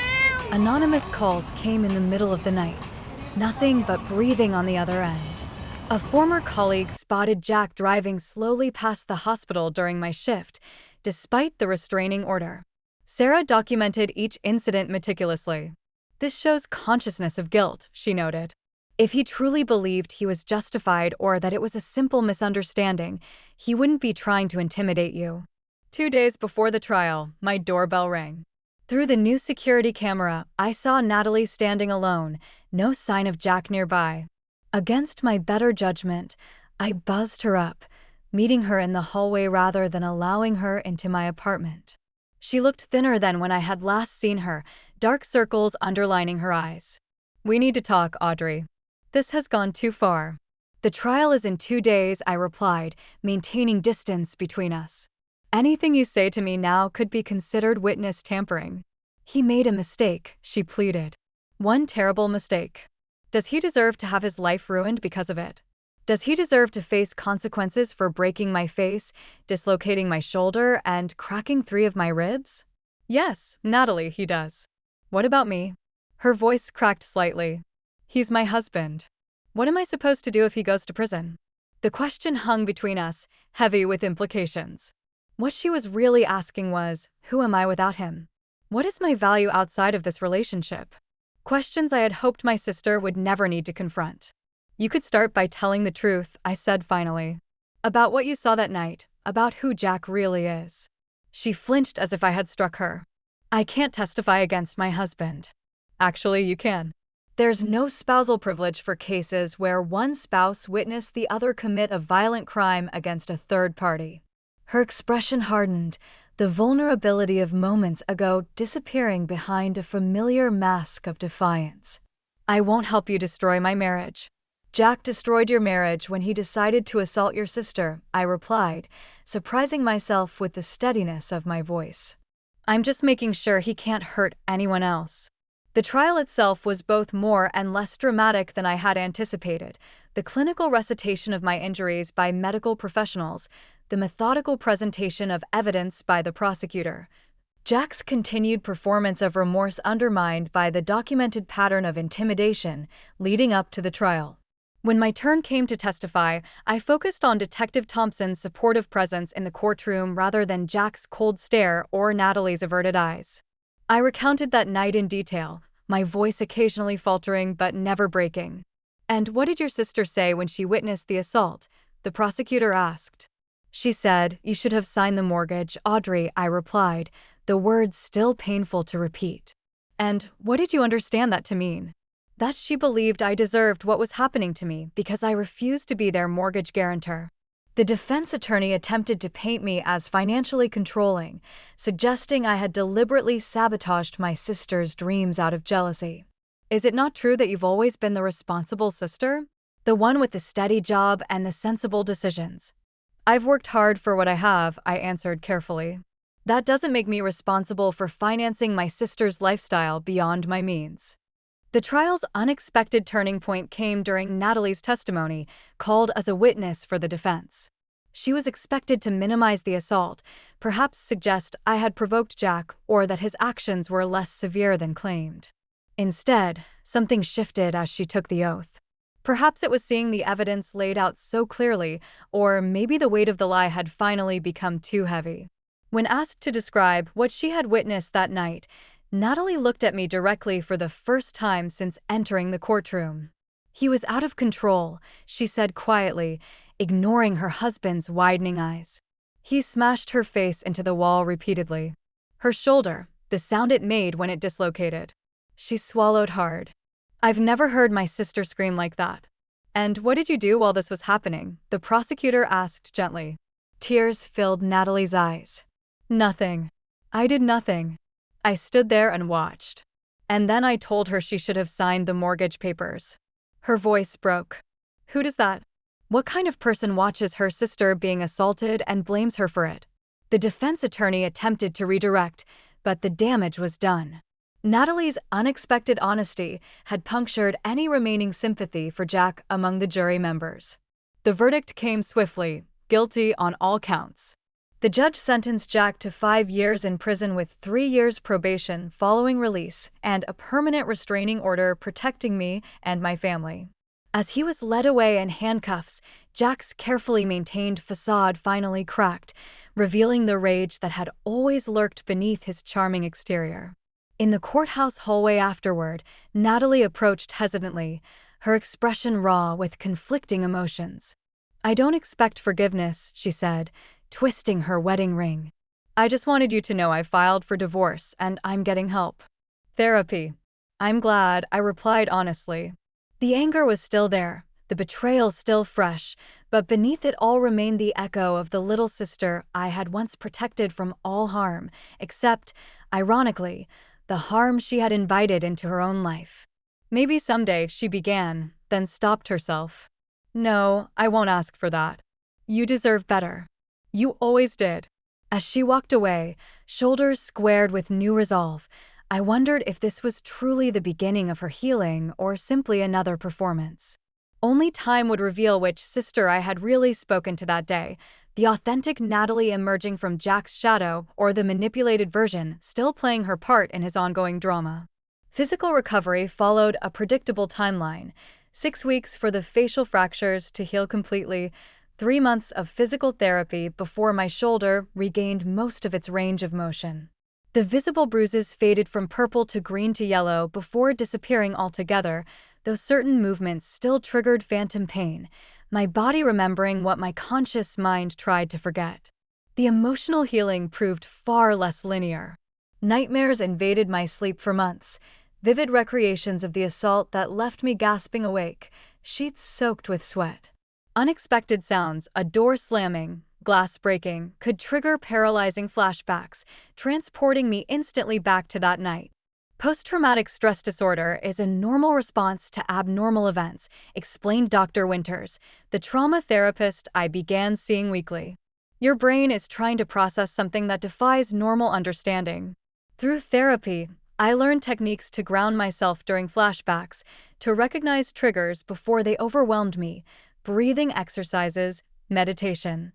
Anonymous calls came in the middle of the night, nothing but breathing on the other end. A former colleague spotted Jack driving slowly past the hospital during my shift, despite the restraining order. Sarah documented each incident meticulously. "This shows consciousness of guilt," she noted. If he truly believed he was justified or that it was a simple misunderstanding, he wouldn't be trying to intimidate you. 2 days before the trial, my doorbell rang. Through the new security camera, I saw Natalie standing alone, no sign of Jack nearby. Against my better judgment, I buzzed her up, meeting her in the hallway rather than allowing her into my apartment. She looked thinner than when I had last seen her, dark circles underlining her eyes. "We need to talk, Audrey. This has gone too far." "The trial is in 2 days," I replied, maintaining distance between us. "Anything you say to me now could be considered witness tampering." "He made a mistake," she pleaded. "One terrible mistake. Does he deserve to have his life ruined because of it? Does he deserve to face consequences for breaking my face, dislocating my shoulder, and cracking 3 of my ribs?" "Yes, Natalie, he does." "What about me?" Her voice cracked slightly. "He's my husband. What am I supposed to do if he goes to prison?" The question hung between us, heavy with implications. What she was really asking was, who am I without him? What is my value outside of this relationship? Questions I had hoped my sister would never need to confront. "You could start by telling the truth," I said finally. "About what you saw that night, about who Jack really is." She flinched as if I had struck her. "I can't testify against my husband." "Actually, you can. There's no spousal privilege for cases where one spouse witnessed the other commit a violent crime against a third party." Her expression hardened, the vulnerability of moments ago disappearing behind a familiar mask of defiance. "I won't help you destroy my marriage." "Jack destroyed your marriage when he decided to assault your sister," I replied, surprising myself with the steadiness of my voice. "I'm just making sure he can't hurt anyone else." The trial itself was both more and less dramatic than I had anticipated. The clinical recitation of my injuries by medical professionals, the methodical presentation of evidence by the prosecutor, Jack's continued performance of remorse undermined by the documented pattern of intimidation leading up to the trial. When my turn came to testify, I focused on Detective Thompson's supportive presence in the courtroom rather than Jack's cold stare or Natalie's averted eyes. I recounted that night in detail, my voice occasionally faltering but never breaking. "And what did your sister say when she witnessed the assault?" the prosecutor asked. "She said, 'You should have signed the mortgage, Audrey,'" I replied, the words still painful to repeat. "And what did you understand that to mean?" "That she believed I deserved what was happening to me because I refused to be their mortgage guarantor." The defense attorney attempted to paint me as financially controlling, suggesting I had deliberately sabotaged my sister's dreams out of jealousy. "Is it not true that you've always been the responsible sister? The one with the steady job and the sensible decisions?" "I've worked hard for what I have," I answered carefully. "That doesn't make me responsible for financing my sister's lifestyle beyond my means." The trial's unexpected turning point came during Natalie's testimony, called as a witness for the defense. She was expected to minimize the assault, perhaps suggest I had provoked Jack or that his actions were less severe than claimed. Instead, something shifted as she took the oath. Perhaps it was seeing the evidence laid out so clearly, or maybe the weight of the lie had finally become too heavy. When asked to describe what she had witnessed that night, Natalie looked at me directly for the first time since entering the courtroom. "He was out of control," she said quietly, ignoring her husband's widening eyes. "He smashed her face into the wall repeatedly. Her shoulder, the sound it made when it dislocated." She swallowed hard. "I've never heard my sister scream like that." "And what did you do while this was happening?" the prosecutor asked gently. Tears filled Natalie's eyes. "Nothing. I did nothing. I stood there and watched. And then I told her she should have signed the mortgage papers." Her voice broke. "Who does that? What kind of person watches her sister being assaulted and blames her for it?" The defense attorney attempted to redirect, but the damage was done. Natalie's unexpected honesty had punctured any remaining sympathy for Jack among the jury members. The verdict came swiftly, guilty on all counts. The judge sentenced Jack to 5 years in prison with 3 years probation following release and a permanent restraining order protecting me and my family. As he was led away in handcuffs, Jack's carefully maintained facade finally cracked, revealing the rage that had always lurked beneath his charming exterior. In the courthouse hallway afterward, Natalie approached hesitantly, her expression raw with conflicting emotions. "I don't expect forgiveness," she said, twisting her wedding ring. "I just wanted you to know I filed for divorce and I'm getting help. Therapy." "I'm glad," I replied honestly. The anger was still there, the betrayal still fresh, but beneath it all remained the echo of the little sister I had once protected from all harm, except, ironically, the harm she had invited into her own life. "Maybe someday," she began, then stopped herself. "No, I won't ask for that. You deserve better. You always did." As she walked away, shoulders squared with new resolve, I wondered if this was truly the beginning of her healing or simply another performance. Only time would reveal which sister I had really spoken to that day, the authentic Natalie emerging from Jack's shadow or the manipulated version still playing her part in his ongoing drama. Physical recovery followed a predictable timeline: 6 weeks for the facial fractures to heal completely, 3 months of physical therapy before my shoulder regained most of its range of motion. The visible bruises faded from purple to green to yellow before disappearing altogether, though certain movements still triggered phantom pain, my body remembering what my conscious mind tried to forget. The emotional healing proved far less linear. Nightmares invaded my sleep for months, vivid recreations of the assault that left me gasping awake, sheets soaked with sweat. Unexpected sounds, a door slamming, glass breaking, could trigger paralyzing flashbacks, transporting me instantly back to that night. Post-traumatic stress disorder is a normal response to abnormal events, explained Dr. Winters, the trauma therapist I began seeing weekly. Your brain is trying to process something that defies normal understanding. Through therapy, I learned techniques to ground myself during flashbacks, to recognize triggers before they overwhelmed me, breathing exercises, meditation,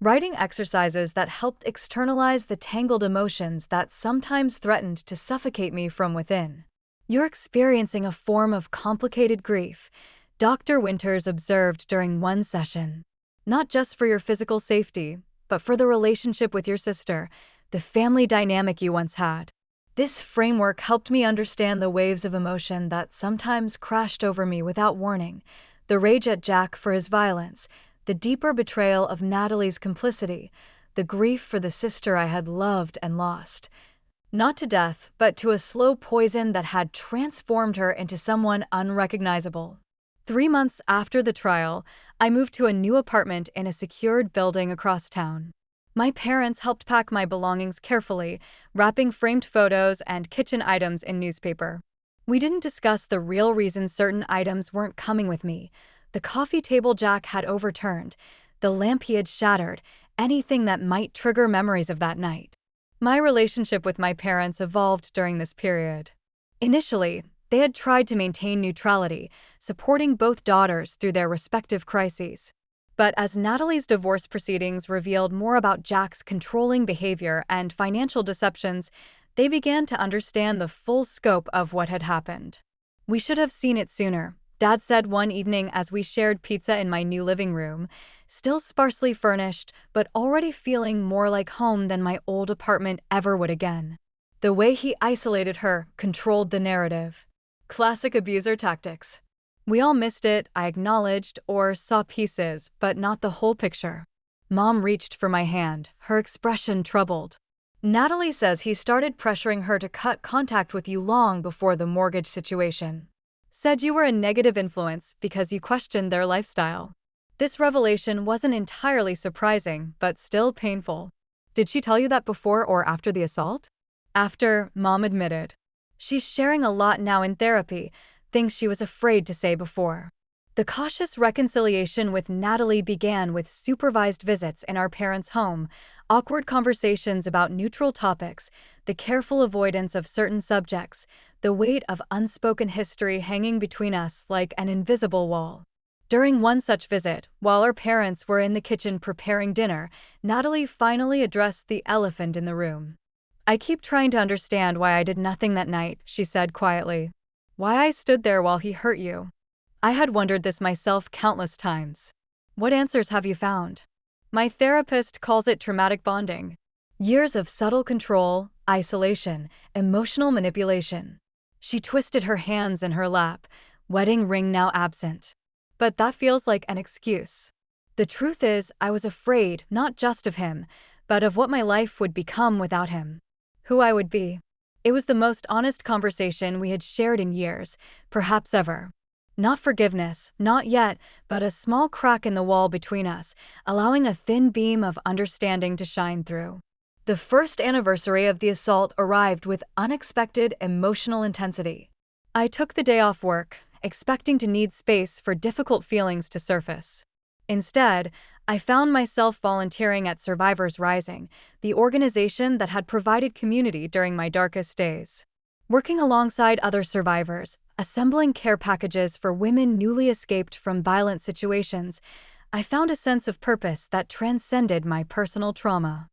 writing exercises that helped externalize the tangled emotions that sometimes threatened to suffocate me from within. "You're experiencing a form of complicated grief," Dr. Winters observed during one session. "Not just for your physical safety, but for the relationship with your sister, the family dynamic you once had." This framework helped me understand the waves of emotion that sometimes crashed over me without warning: the rage at Jack for his violence, the deeper betrayal of Natalie's complicity, the grief for the sister I had loved and lost. Not to death, but to a slow poison that had transformed her into someone unrecognizable. 3 months after the trial, I moved to a new apartment in a secured building across town. My parents helped pack my belongings carefully, wrapping framed photos and kitchen items in newspaper. We didn't discuss the real reason certain items weren't coming with me: the coffee table Jack had overturned, the lamp he had shattered, anything that might trigger memories of that night. My relationship with my parents evolved during this period. Initially, they had tried to maintain neutrality, supporting both daughters through their respective crises. But as Natalie's divorce proceedings revealed more about Jack's controlling behavior and financial deceptions, they began to understand the full scope of what had happened. "We should have seen it sooner," Dad said one evening as we shared pizza in my new living room, still sparsely furnished, but already feeling more like home than my old apartment ever would again. The way he isolated her controlled the narrative. Classic abuser tactics. We all missed it, I acknowledged, or saw pieces, but not the whole picture. Mom reached for my hand, her expression troubled. "Natalie says he started pressuring her to cut contact with you long before the mortgage situation. Said you were a negative influence because you questioned their lifestyle." This revelation wasn't entirely surprising, but still painful. "Did she tell you that before or after the assault?" "After," Mom admitted. "She's sharing a lot now in therapy, things she was afraid to say before." The cautious reconciliation with Natalie began with supervised visits in our parents' home, awkward conversations about neutral topics, the careful avoidance of certain subjects, the weight of unspoken history hanging between us like an invisible wall. During one such visit, while our parents were in the kitchen preparing dinner, Natalie finally addressed the elephant in the room. "I keep trying to understand why I did nothing that night," she said quietly. "Why I stood there while he hurt you. I had wondered this myself countless times." "What answers have you found?" "My therapist calls it traumatic bonding. Years of subtle control, isolation, emotional manipulation." She twisted her hands in her lap, wedding ring now absent. But that feels like an excuse. The truth is, I was afraid not just of him, but of what my life would become without him. Who I would be. It was the most honest conversation we had shared in years, perhaps ever. Not forgiveness, not yet, but a small crack in the wall between us, allowing a thin beam of understanding to shine through. The first anniversary of the assault arrived with unexpected emotional intensity. I took the day off work, expecting to need space for difficult feelings to surface. Instead, I found myself volunteering at Survivors Rising, the organization that had provided community during my darkest days. Working alongside other survivors, assembling care packages for women newly escaped from violent situations, I found a sense of purpose that transcended my personal trauma.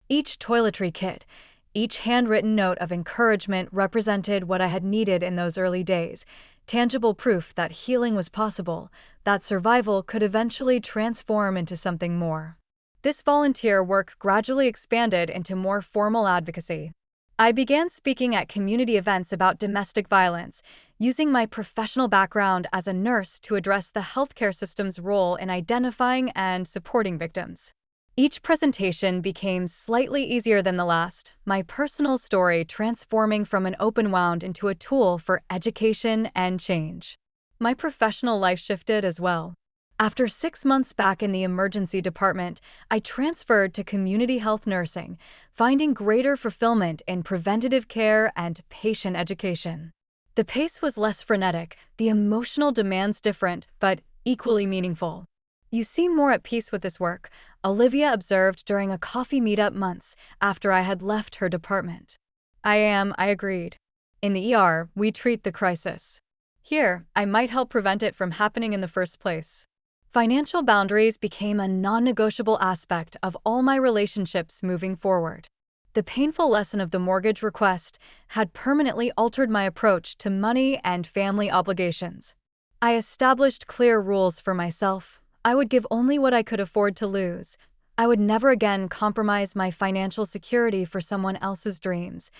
Each toiletry kit, each handwritten note of encouragement represented what I had needed in those early days, tangible proof that healing was possible, that survival could eventually transform into something more. This volunteer work gradually expanded into more formal advocacy. I began speaking at community events about domestic violence, using my professional background as a nurse to address the healthcare system's role in identifying and supporting victims. Each presentation became slightly easier than the last, my personal story transforming from an open wound into a tool for education and change. My professional life shifted as well. After 6 months back in the emergency department, I transferred to community health nursing, finding greater fulfillment in preventative care and patient education. The pace was less frenetic, the emotional demands different, but equally meaningful. "You seem more at peace with this work," Olivia observed during a coffee meetup months after I had left her department. "I am," I agreed. "In the ER, we treat the crisis. Here, I might help prevent it from happening in the first place." Financial boundaries became a non-negotiable aspect of all my relationships moving forward. The painful lesson of the mortgage request had permanently altered my approach to money and family obligations. I established clear rules for myself. I would give only what I could afford to lose. I would never again compromise my financial security for someone else's dreams.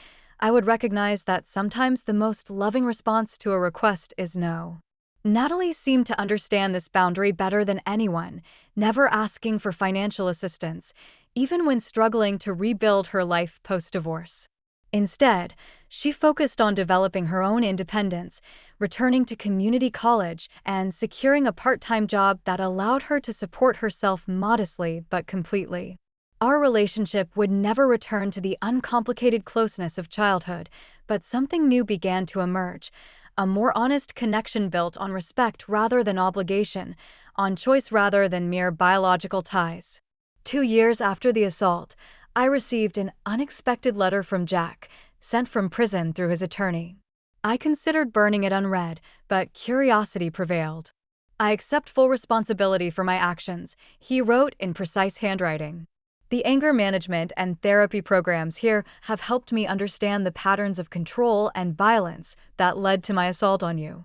I would recognize that sometimes the most loving response to a request is no. Natalie seemed to understand this boundary better than anyone, never asking for financial assistance, even when struggling to rebuild her life post-divorce. Instead, she focused on developing her own independence, returning to community college, and securing a part-time job that allowed her to support herself modestly but completely. Our relationship would never return to the uncomplicated closeness of childhood, but something new began to emerge, a more honest connection built on respect rather than obligation, on choice rather than mere biological ties. 2 years after the assault, I received an unexpected letter from Jack, sent from prison through his attorney. I considered burning it unread, but curiosity prevailed. "I accept full responsibility for my actions," he wrote in precise handwriting. "The anger management and therapy programs here have helped me understand the patterns of control and violence that led to my assault on you.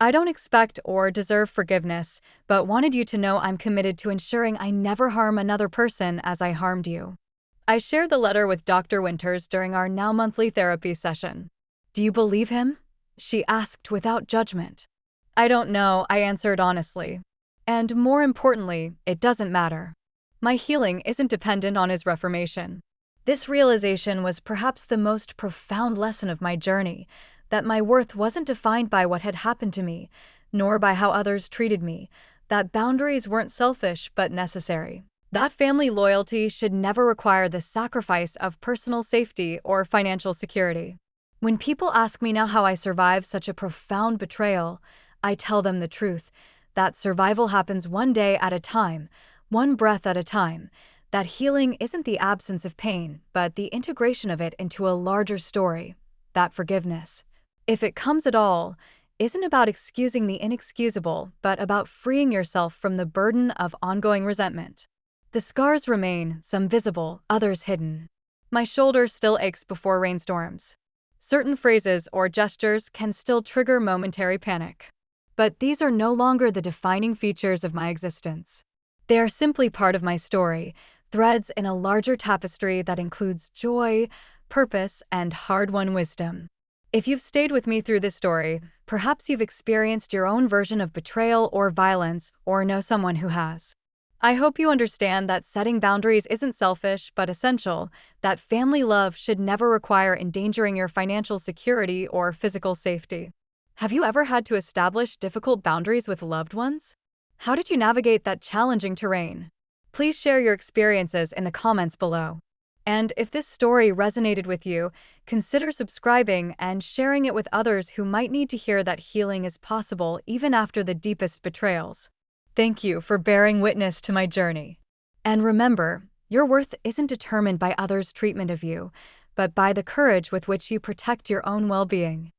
I don't expect or deserve forgiveness, but wanted you to know I'm committed to ensuring I never harm another person as I harmed you." I shared the letter with Dr. Winters during our now monthly therapy session. "Do you believe him?" she asked without judgment. "I don't know," I answered honestly. "And more importantly, it doesn't matter. My healing isn't dependent on his reformation." This realization was perhaps the most profound lesson of my journey, that my worth wasn't defined by what had happened to me, nor by how others treated me, that boundaries weren't selfish but necessary. That family loyalty should never require the sacrifice of personal safety or financial security. When people ask me now how I survived such a profound betrayal, I tell them the truth, that survival happens one day at a time, one breath at a time, that healing isn't the absence of pain, but the integration of it into a larger story, that forgiveness, if it comes at all, isn't about excusing the inexcusable, but about freeing yourself from the burden of ongoing resentment. The scars remain, some visible, others hidden. My shoulder still aches before rainstorms. Certain phrases or gestures can still trigger momentary panic. But these are no longer the defining features of my existence. They are simply part of my story, threads in a larger tapestry that includes joy, purpose, and hard-won wisdom. If you've stayed with me through this story, Perhaps you've experienced your own version of betrayal or violence, or know someone who has. I hope you understand that setting boundaries isn't selfish but essential, that family love should never require endangering your financial security or physical safety. Have you ever had to establish difficult boundaries with loved ones? How did you navigate that challenging terrain? Please share your experiences in the comments below. And if this story resonated with you, consider subscribing and sharing it with others who might need to hear that healing is possible even after the deepest betrayals. Thank you for bearing witness to my journey. And remember, your worth isn't determined by others' treatment of you, but by the courage with which you protect your own well-being.